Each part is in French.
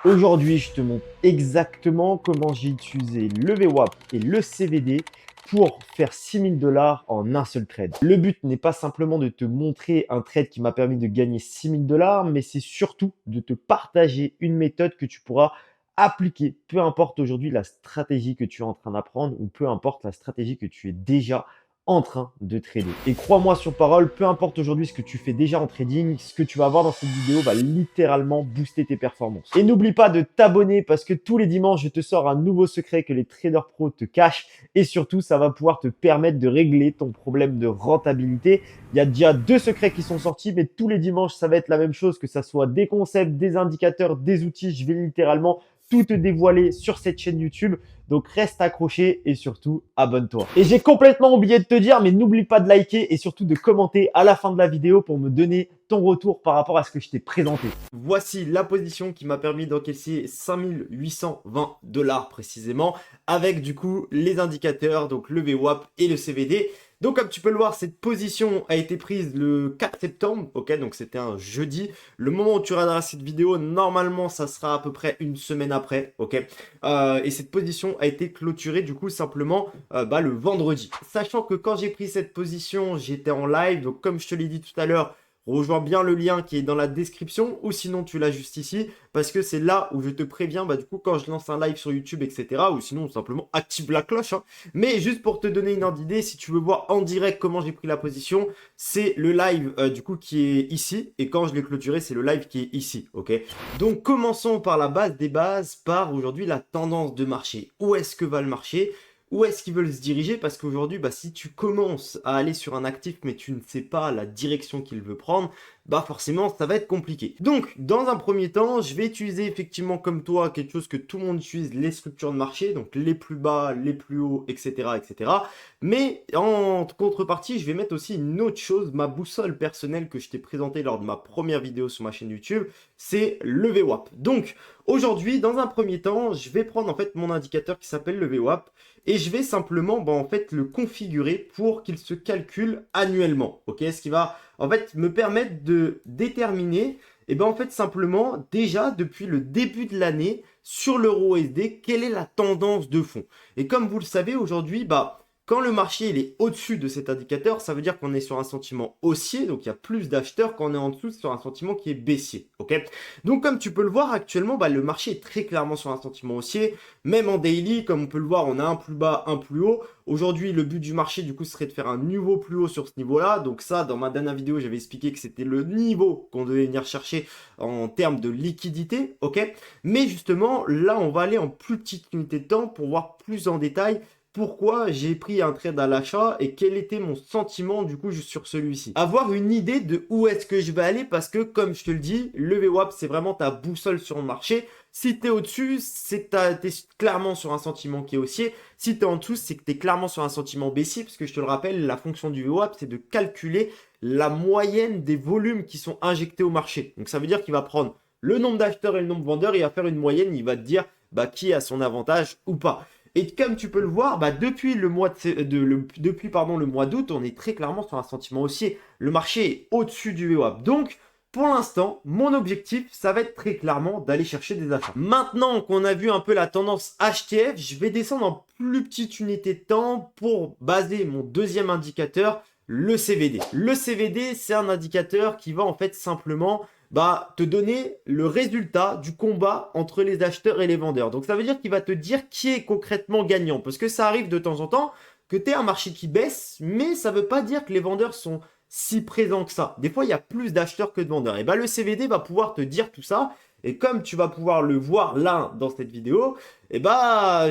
Aujourd'hui, je te montre exactement comment j'ai utilisé le VWAP et le CVD pour faire 6 000 $ en un seul trade. Le but n'est pas simplement de te montrer un trade qui m'a permis de gagner 6 000 $, mais c'est surtout de te partager une méthode que tu pourras appliquer, peu importe aujourd'hui la stratégie que tu es en train d'apprendre ou peu importe la stratégie que tu es déjà en train de trader. Et crois-moi sur parole, peu importe aujourd'hui ce que tu fais déjà en trading, ce que tu vas voir dans cette vidéo va littéralement booster tes performances. Et n'oublie pas de t'abonner parce que tous les dimanches, je te sors un nouveau secret que les traders pros te cachent et surtout, ça va pouvoir te permettre de régler ton problème de rentabilité. Il y a déjà 2 secrets qui sont sortis, mais tous les dimanches, ça va être la même chose, que ça soit des concepts, des indicateurs, des outils. Je vais littéralement tout te dévoiler sur cette chaîne YouTube. Donc reste accroché et surtout abonne-toi. Et j'ai complètement oublié de te dire, mais n'oublie pas de liker et surtout de commenter à la fin de la vidéo pour me donner ton retour par rapport à ce que je t'ai présenté. Voici la position qui m'a permis d'encaisser 5 820 $ précisément, avec du coup les indicateurs, donc le VWAP et le CVD. Donc comme tu peux le voir, cette position a été prise le 4 septembre, ok, donc c'était un jeudi. Le moment où tu regarderas cette vidéo, normalement ça sera à peu près une semaine après, ok. Et cette position a été clôturée du coup simplement le vendredi. Sachant que quand j'ai pris cette position, j'étais en live, donc comme je te l'ai dit tout à l'heure, rejoins bien le lien qui est dans la description ou sinon tu l'as juste ici parce que c'est là où je te préviens du coup quand je lance un live sur YouTube etc. ou sinon simplement active la cloche hein. Mais juste pour te donner une ordre d'idée, si tu veux voir en direct comment j'ai pris la position, c'est le live du coup qui est ici et quand je l'ai clôturé c'est le live qui est ici, ok. Donc commençons par la base des bases, par aujourd'hui la tendance de marché. Où est-ce que va le marché ? Où est-ce qu'ils veulent se diriger? Parce qu'aujourd'hui, si tu commences à aller sur un actif, mais tu ne sais pas la direction qu'il veut prendre, forcément, ça va être compliqué. Donc, dans un premier temps, je vais utiliser effectivement comme toi quelque chose que tout le monde utilise, les structures de marché, donc les plus bas, les plus hauts, etc., etc. Mais en contrepartie, je vais mettre aussi une autre chose, ma boussole personnelle que je t'ai présentée lors de ma première vidéo sur ma chaîne YouTube, c'est le VWAP. Donc, aujourd'hui, dans un premier temps, je vais prendre en fait mon indicateur qui s'appelle le VWAP et je vais simplement en fait le configurer pour qu'il se calcule annuellement. Ok, ce qui va en fait me permettre de déterminer en fait simplement déjà depuis le début de l'année sur l'euro USD quelle est la tendance de fond. Et comme vous le savez aujourd'hui, quand le marché il est au-dessus de cet indicateur, ça veut dire qu'on est sur un sentiment haussier, donc il y a plus d'acheteurs, quand on est en dessous sur un sentiment qui est baissier. Ok. Donc comme tu peux le voir actuellement, le marché est très clairement sur un sentiment haussier. Même en daily, comme on peut le voir, on a un plus bas, un plus haut. Aujourd'hui, le but du marché, du coup, serait de faire un nouveau plus haut sur ce niveau-là. Donc ça, dans ma dernière vidéo, j'avais expliqué que c'était le niveau qu'on devait venir chercher en termes de liquidité, ok. Mais justement, là, on va aller en plus petite unité de temps pour voir plus en détail pourquoi j'ai pris un trade à l'achat et quel était mon sentiment du coup sur celui-ci. Avoir une idée de où est-ce que je vais aller parce que comme je te le dis, le VWAP c'est vraiment ta boussole sur le marché. Si tu es au-dessus, c'est que tu es clairement sur un sentiment qui est haussier. Si tu es en dessous, c'est que tu es clairement sur un sentiment baissier parce que je te le rappelle, la fonction du VWAP c'est de calculer la moyenne des volumes qui sont injectés au marché. Donc ça veut dire qu'il va prendre le nombre d'acheteurs et le nombre de vendeurs, il va faire une moyenne, il va te dire qui a son avantage ou pas. Et comme tu peux le voir, depuis le mois le mois d'août, on est très clairement sur un sentiment haussier. Le marché est au-dessus du VWAP. Donc, pour l'instant, mon objectif, ça va être très clairement d'aller chercher des achats. Maintenant qu'on a vu un peu la tendance HTF, je vais descendre en plus petite unité de temps pour baser mon deuxième indicateur, le CVD. Le CVD, c'est un indicateur qui va en fait simplement te donner le résultat du combat entre les acheteurs et les vendeurs. Donc ça veut dire qu'il va te dire qui est concrètement gagnant. Parce que ça arrive de temps en temps que tu aies un marché qui baisse, mais ça ne veut pas dire que les vendeurs sont si présents que ça. Des fois, il y a plus d'acheteurs que de vendeurs. Et le CVD va pouvoir te dire tout ça. Et comme tu vas pouvoir le voir là dans cette vidéo,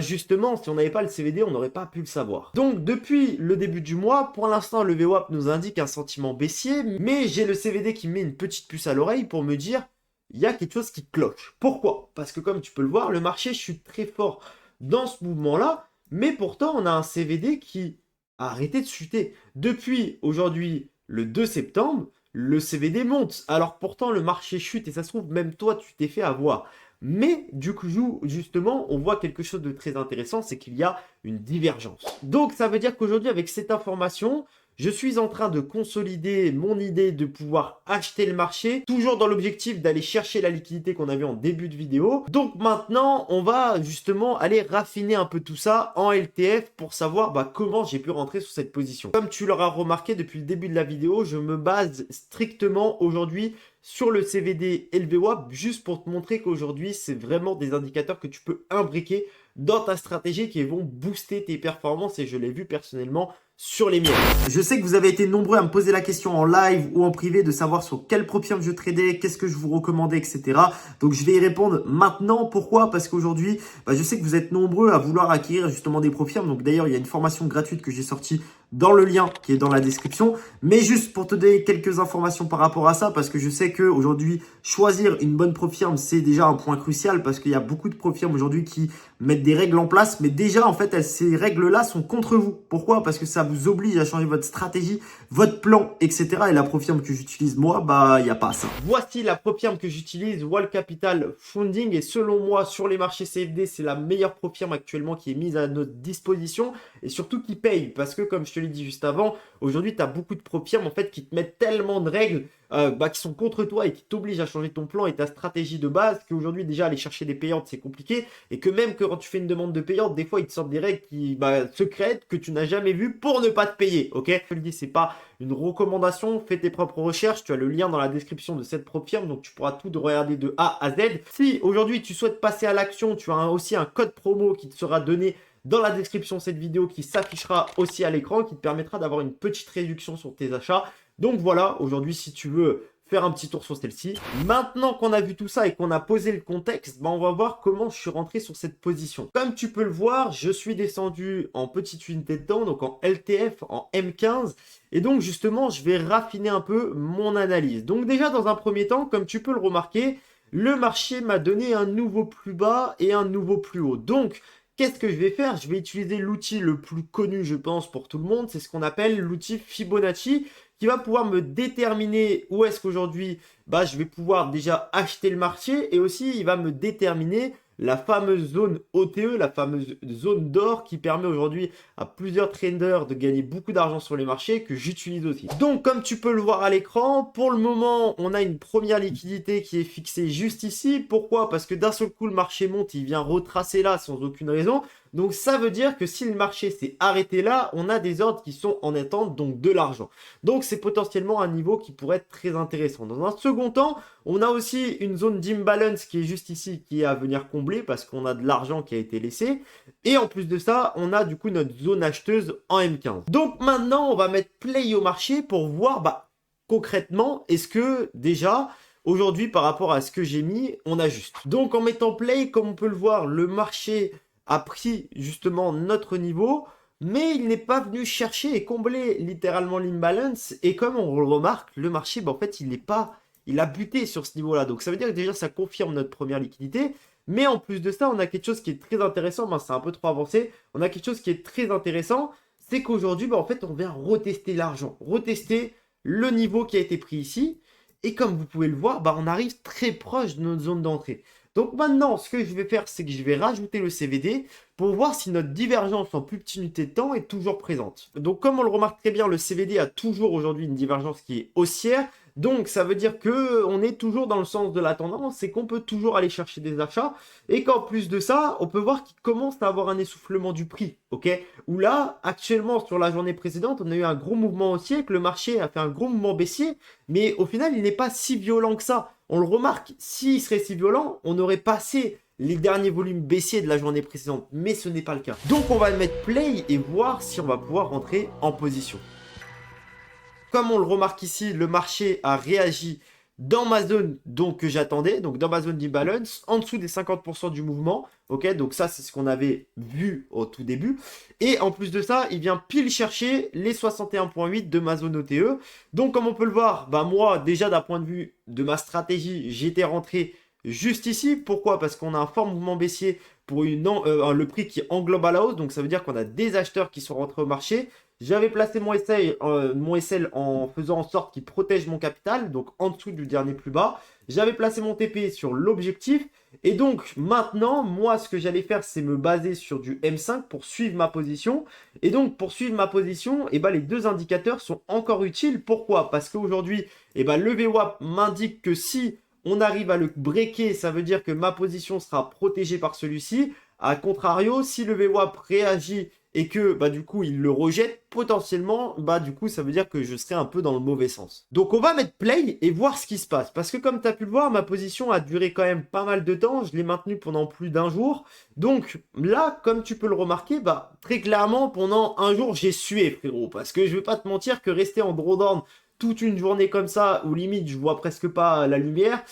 justement, si on n'avait pas le CVD, on n'aurait pas pu le savoir. Donc depuis le début du mois, pour l'instant, le VWAP nous indique un sentiment baissier, mais j'ai le CVD qui me met une petite puce à l'oreille pour me dire il y a quelque chose qui cloche. Pourquoi? Parce que comme tu peux le voir, le marché chute très fort dans ce mouvement-là, mais pourtant on a un CVD qui a arrêté de chuter. Depuis aujourd'hui, le 2 septembre, le CVD monte. Alors pourtant, le marché chute et ça se trouve, même toi, tu t'es fait avoir. Mais du coup, justement, on voit quelque chose de très intéressant, c'est qu'il y a une divergence. Donc, ça veut dire qu'aujourd'hui, avec cette information, je suis en train de consolider mon idée de pouvoir acheter le marché, toujours dans l'objectif d'aller chercher la liquidité qu'on a vu en début de vidéo. Donc maintenant, on va justement aller raffiner un peu tout ça en LTF pour savoir comment j'ai pu rentrer sur cette position. Comme tu l'auras remarqué depuis le début de la vidéo, je me base strictement aujourd'hui sur le CVD et le VWAP, juste pour te montrer qu'aujourd'hui, c'est vraiment des indicateurs que tu peux imbriquer dans ta stratégie qui vont booster tes performances et je l'ai vu personnellement sur les miennes. Je sais que vous avez été nombreux à me poser la question en live ou en privé de savoir sur quel Propfirm je tradais, qu'est-ce que je vous recommandais, etc. Donc je vais y répondre maintenant. Pourquoi? Parce qu'aujourd'hui, je sais que vous êtes nombreux à vouloir acquérir justement des Propfirm. Donc d'ailleurs, il y a une formation gratuite que j'ai sortie dans le lien qui est dans la description. Mais juste pour te donner quelques informations par rapport à ça, parce que je sais qu'aujourd'hui, choisir une bonne Propfirm, c'est déjà un point crucial parce qu'il y a beaucoup de Propfirm aujourd'hui qui mettent des règles en place. Mais déjà, en fait, ces règles-là sont contre vous. Pourquoi? Parce que ça vous oblige à changer votre stratégie, votre plan, etc. Et la Propfirm que j'utilise moi, il n'y a pas ça. Voici la Propfirm que j'utilise, Wall Capital Funding. Et selon moi, sur les marchés CFD, c'est la meilleure Propfirm actuellement qui est mise à notre disposition et surtout qui paye. Parce que comme je te l'ai dit juste avant, aujourd'hui, tu as beaucoup de Propfirm en fait qui te mettent tellement de règles qui sont contre toi et qui t'obligent à changer ton plan et ta stratégie de base, qu'aujourd'hui déjà aller chercher des payantes c'est compliqué et que même que quand tu fais une demande de payante, des fois ils te sortent des règles qui secrètes que tu n'as jamais vues pour ne pas te payer, ok? Je te le dis, c'est pas une recommandation, fais tes propres recherches, tu as le lien dans la description de cette Propfirm, donc tu pourras tout regarder de A à Z. Si aujourd'hui tu souhaites passer à l'action, tu as aussi un code promo qui te sera donné dans la description de cette vidéo qui s'affichera aussi à l'écran, qui te permettra d'avoir une petite réduction sur tes achats. Donc voilà, aujourd'hui, si tu veux faire un petit tour sur celle-ci. Maintenant qu'on a vu tout ça et qu'on a posé le contexte, on va voir comment je suis rentré sur cette position. Comme tu peux le voir, je suis descendu en petite unité de temps, donc en LTF, en M15. Et donc justement, je vais raffiner un peu mon analyse. Donc déjà, dans un premier temps, comme tu peux le remarquer, le marché m'a donné un nouveau plus bas et un nouveau plus haut. Donc, qu'est-ce que je vais faire? Je vais utiliser l'outil le plus connu, je pense, pour tout le monde. C'est ce qu'on appelle l'outil Fibonacci qui va pouvoir me déterminer où est-ce qu'aujourd'hui, je vais pouvoir déjà acheter le marché et aussi, il va me déterminer la fameuse zone OTE, la fameuse zone d'or qui permet aujourd'hui à plusieurs traders de gagner beaucoup d'argent sur les marchés que j'utilise aussi. Donc, comme tu peux le voir à l'écran, pour le moment, on a une première liquidité qui est fixée juste ici. Pourquoi? Parce que d'un seul coup, le marché monte, il vient retracer là sans aucune raison. Donc, ça veut dire que si le marché s'est arrêté là, on a des ordres qui sont en attente, donc de l'argent. Donc, c'est potentiellement un niveau qui pourrait être très intéressant. Dans un second temps, on a aussi une zone d'imbalance qui est juste ici, qui est à venir combler parce qu'on a de l'argent qui a été laissé. Et en plus de ça, on a du coup notre zone acheteuse en M15. Donc maintenant, on va mettre play au marché pour voir concrètement, est-ce que déjà, aujourd'hui, par rapport à ce que j'ai mis, on ajuste. Donc en mettant play, comme on peut le voir, le marché a pris justement notre niveau, mais il n'est pas venu chercher et combler littéralement l'imbalance. Et comme on le remarque, le marché, en fait, il a buté sur ce niveau-là. Donc ça veut dire que déjà, ça confirme notre première liquidité. Mais en plus de ça, on a quelque chose qui est très intéressant. C'est un peu trop avancé. On a quelque chose qui est très intéressant. C'est qu'aujourd'hui, en fait, on vient retester l'argent. Retester le niveau qui a été pris ici. Et comme vous pouvez le voir, on arrive très proche de notre zone d'entrée. Donc maintenant, ce que je vais faire, c'est que je vais rajouter le CVD pour voir si notre divergence en plus petite unité de temps est toujours présente. Donc comme on le remarque très bien, le CVD a toujours aujourd'hui une divergence qui est haussière. Donc ça veut dire qu'on est toujours dans le sens de la tendance et qu'on peut toujours aller chercher des achats. Et qu'en plus de ça, on peut voir qu'il commence à avoir un essoufflement du prix. Ok, où là, actuellement, sur la journée précédente, on a eu un gros mouvement haussier, que le marché a fait un gros mouvement baissier. Mais au final, il n'est pas si violent que ça. On le remarque, s'il serait si violent, on aurait passé les derniers volumes baissiers de la journée précédente. Mais ce n'est pas le cas. Donc on va mettre play et voir si on va pouvoir rentrer en position. Comme on le remarque ici, le marché a réagi dans ma zone que j'attendais, donc dans ma zone d'imbalance, en dessous des 50% du mouvement. Ok, donc ça, c'est ce qu'on avait vu au tout début. Et en plus de ça, il vient pile chercher les 61,8 de ma zone OTE. Donc, comme on peut le voir, moi, déjà d'un point de vue de ma stratégie, j'étais rentré juste ici. Pourquoi? Parce qu'on a un fort mouvement baissier pour le prix qui englobe à la hausse. Donc, ça veut dire qu'on a des acheteurs qui sont rentrés au marché. J'avais placé mon SL en faisant en sorte qu'il protège mon capital, donc en dessous du dernier plus bas. J'avais placé mon TP sur l'objectif. Et donc maintenant, moi, ce que j'allais faire, c'est me baser sur du M5 pour suivre ma position. Et donc, pour suivre ma position, eh ben, les deux indicateurs sont encore utiles. Pourquoi? Parce qu'aujourd'hui, eh ben, le VWAP m'indique que si on arrive à le breaker, ça veut dire que ma position sera protégée par celui-ci. A contrario, si le VWAP réagit et que bah du coup il le rejette, potentiellement bah du coup ça veut dire que je serai un peu dans le mauvais sens. Donc on va mettre play et voir ce qui se passe, parce que comme tu as pu le voir, ma position a duré quand même pas mal de temps, je l'ai maintenue pendant plus d'un jour. Donc là, comme tu peux le remarquer, bah très clairement pendant un jour j'ai sué, frérot, parce que je vais pas te mentir que rester en drawdown toute une journée comme ça, où limite je vois presque pas la lumière,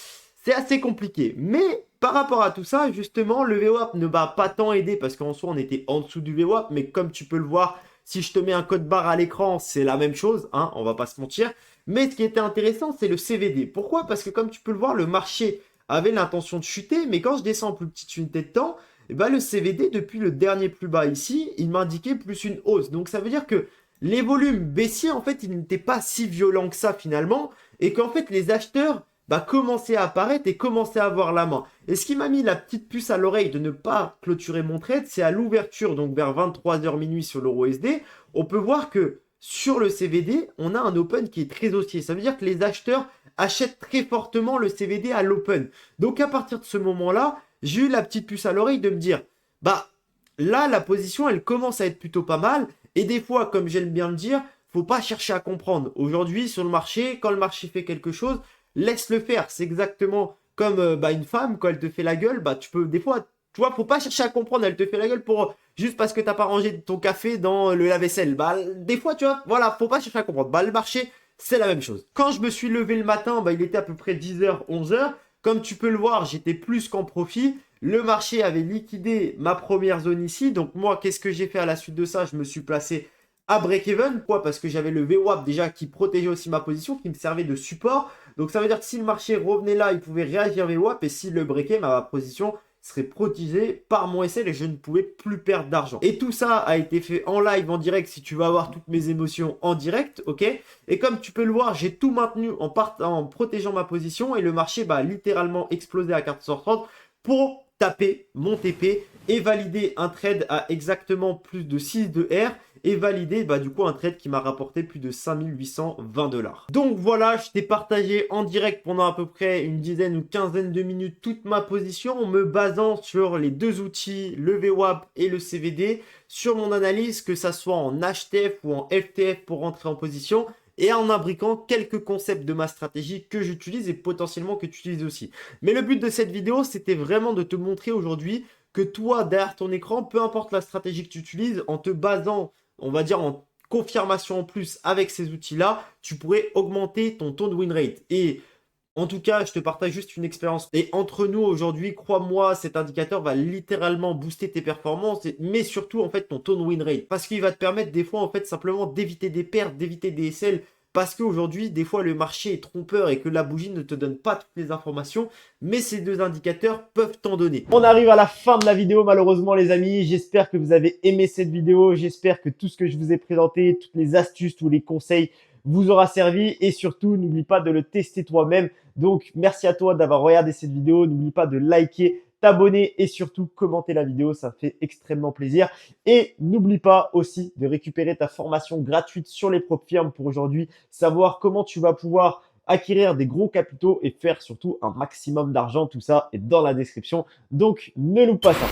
c'est assez compliqué. Mais par rapport à tout ça, justement, le VWAP ne m'a pas tant aidé parce qu'en soi, on était en dessous du VWAP. Mais comme tu peux le voir, si je te mets un code barre à l'écran, c'est la même chose, hein, on va pas se mentir. Mais ce qui était intéressant, c'est le CVD. Pourquoi? Parce que comme tu peux le voir, le marché avait l'intention de chuter. Mais quand je descends en plus petite unité de temps, eh ben, le CVD, depuis le dernier plus bas ici, il m'indiquait plus une hausse. Donc ça veut dire que les volumes baissiers, en fait, ils n'étaient pas si violents que ça finalement. Et qu'en fait, les acheteurs bah, commencer à apparaître et commencer à avoir la main. Et ce qui m'a mis la petite puce à l'oreille de ne pas clôturer mon trade, c'est à l'ouverture, donc vers 23h minuit sur l'euro USD, on peut voir que sur le CVD, on a un open qui est très haussier. Ça veut dire que les acheteurs achètent très fortement le CVD à l'open. Donc à partir de ce moment-là, j'ai eu la petite puce à l'oreille de me dire, bah là, la position, elle commence à être plutôt pas mal. Et des fois, comme j'aime bien le dire, faut pas chercher à comprendre. Aujourd'hui, sur le marché, quand le marché fait quelque chose, laisse-le faire. C'est exactement comme bah, une femme, quand elle te fait la gueule, bah, tu peux, des fois, tu vois, faut pas chercher à comprendre, elle te fait la gueule pour juste parce que t'as pas rangé ton café dans le lave-vaisselle. Bah, des fois, tu vois, voilà, faut pas chercher à comprendre. Bah, le marché, c'est la même chose. Quand je me suis levé le matin, bah, il était à peu près 10h, 11h. Comme tu peux le voir, j'étais plus qu'en profit. Le marché avait liquidé ma première zone ici. Donc, moi, qu'est-ce que j'ai fait à la suite de ça? Je me suis placé à break-even. Pourquoi? Parce que j'avais le VWAP déjà qui protégeait aussi ma position, qui me servait de support. Donc ça veut dire que si le marché revenait là, il pouvait réagir VWAP, et s'il le breakait, ma position serait protégée par mon SL et je ne pouvais plus perdre d'argent. Et tout ça a été fait en live, en direct, si tu veux avoir toutes mes émotions en direct, ok? Et comme tu peux le voir, j'ai tout maintenu en protégeant ma position et le marché va littéralement exploser à 430 pour taper mon TP et valider un trade à exactement plus de 6 de R et valider bah, du coup un trade qui m'a rapporté plus de 5820 $. Donc voilà, je t'ai partagé en direct pendant à peu près une dizaine ou quinzaine de minutes toute ma position en me basant sur les deux outils, le VWAP et le CVD, sur mon analyse, que ça soit en HTF ou en FTF pour rentrer en position, et en imbriquant quelques concepts de ma stratégie que j'utilise et potentiellement que tu utilises aussi. Mais le but de cette vidéo, c'était vraiment de te montrer aujourd'hui que toi, derrière ton écran, peu importe la stratégie que tu utilises, en te basant, on va dire, en confirmation en plus avec ces outils-là, tu pourrais augmenter ton taux de win rate. Et en tout cas, je te partage juste une expérience. Et entre nous, aujourd'hui, crois-moi, cet indicateur va littéralement booster tes performances, mais surtout, en fait, ton taux de win rate. Parce qu'il va te permettre, des fois, en fait, simplement d'éviter des pertes, d'éviter des SL. Parce qu'aujourd'hui, des fois, le marché est trompeur et que la bougie ne te donne pas toutes les informations. Mais ces deux indicateurs peuvent t'en donner. On arrive à la fin de la vidéo, malheureusement, les amis. J'espère que vous avez aimé cette vidéo. J'espère que tout ce que je vous ai présenté, toutes les astuces, tous les conseils vous aura servi. Et surtout, n'oublie pas de le tester toi-même. Donc, merci à toi d'avoir regardé cette vidéo. N'oublie pas de liker, t'abonner et surtout commenter la vidéo. Ça fait extrêmement plaisir. Et n'oublie pas aussi de récupérer ta formation gratuite sur les propres firmes pour aujourd'hui savoir comment tu vas pouvoir acquérir des gros capitaux et faire surtout un maximum d'argent. Tout ça est dans la description. Donc, ne loupe pas ça.